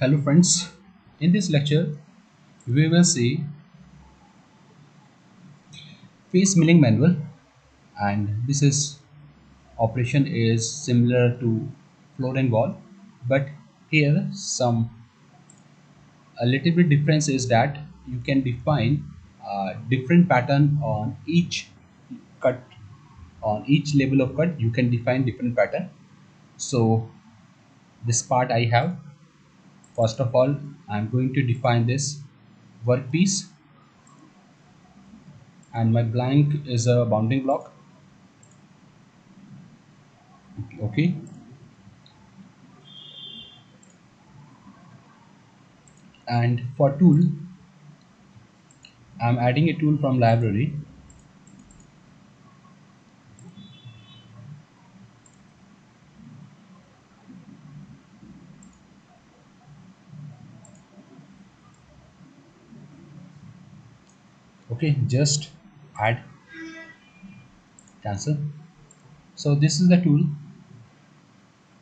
Hello friends, in this lecture we will see face milling manual, and this is operation is similar to floor and wall, but here some a little bit difference is that you can define a different pattern on each cut. On each level of cut you can define different pattern. So this part I have, first of all I'm going to define this workpiece, and my blank is a bounding block. Okay, and for tool I'm adding a tool from library. Okay, just add, cancel. So this is the tool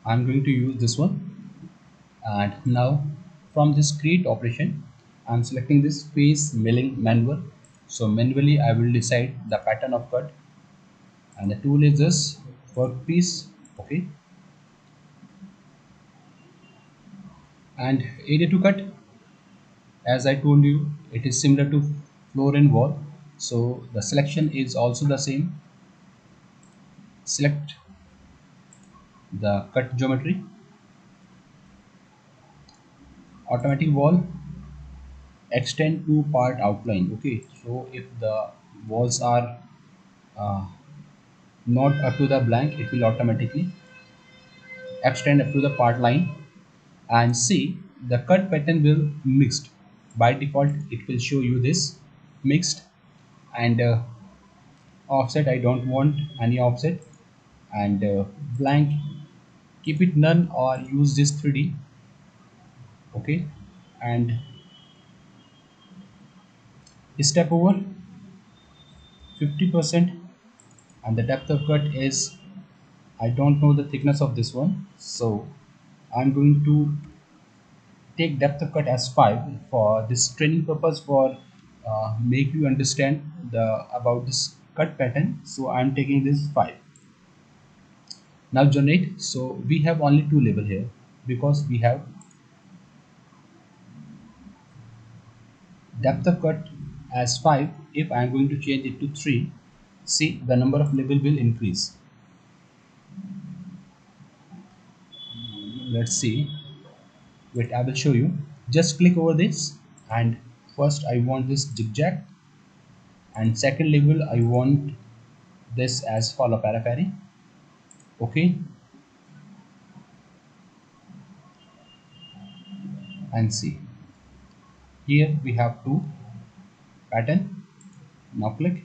I'm going to use, this one. And now from this create operation I'm selecting this face milling manual. So manually I will decide the pattern of cut, and the tool is this workpiece. Okay, and area to cut, as I told you, it is similar to floor and wall, so the selection is also the same. Select the cut geometry, automatic wall, extend to part outline. Okay, so if the walls are uh, not up to the blank, it will automatically extend up to the part line. And see, the cut pattern will mixed. By default it will show you this mixed. And offset, I don't want any offset. And blank, keep it none or use this 3D. Okay, and step over 50%. And the depth of cut is, I don't know the thickness of this one, so I'm going to take depth of cut as 5 for this training purpose, for make you understand the about this cut pattern. So I'm taking this 5. Now generate. So we have only two label here because we have depth of cut as 5. If I'm going to change it to 3, see, the number of label will increase. Let's see. Wait, I will show you. Just click over this, and first I want this zigzag, and second label I want this as follow parapary. Okay, and see, here we have two pattern. Now click,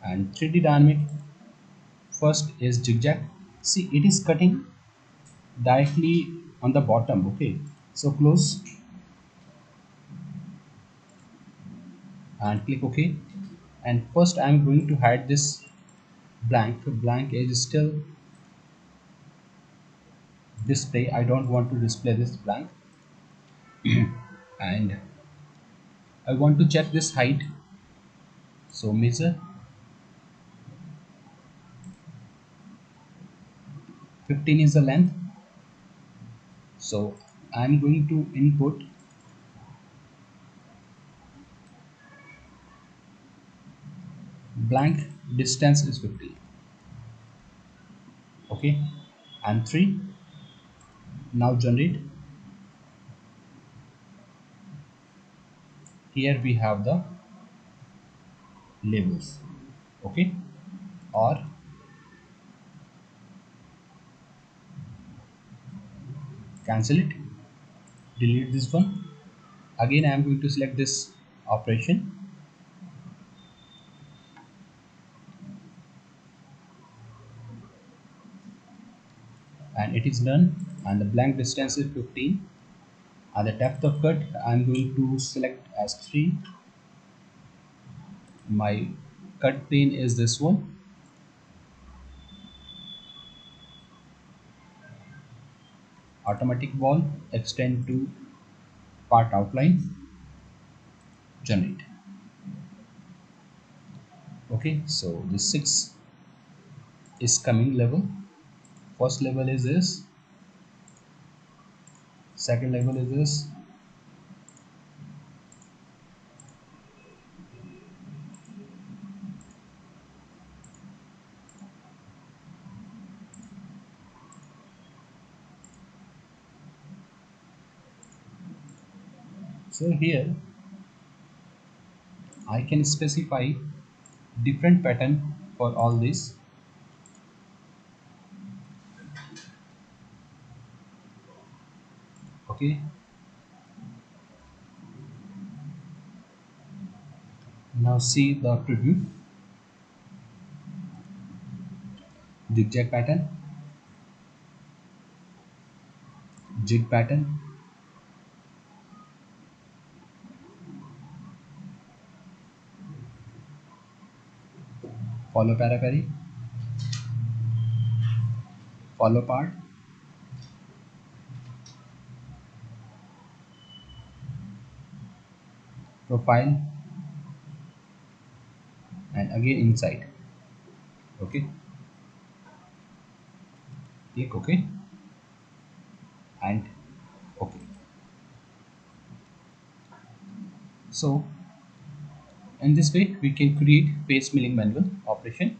and 3D dynamic. First is zigzag. See, it is cutting directly on the bottom. Okay, so close and click OK. And first I'm going to hide this blank. Blank is still display. I don't want to display this blank. And I want to check this height. So measure 15 is the length. So I'm going to input blank, distance is 50. Okay, and 3. Now generate. Here we have the labels. Okay, or cancel it, delete this one. Again I am going to select this operation, and it is done. And the blank distance is 15, and the depth of cut I'm going to select as 3. My cut plane is this one, automatic wall, extend to part outline, generate. Okay, so the 6 is coming level. First level is this, second level is this, so here I can specify different pattern for all this. Okay, now see the preview. Zigzag pattern, jig pattern, follow parapary, follow part, profile, and again inside. Okay, click OK and OK. So in this way we can create paste milling manual operation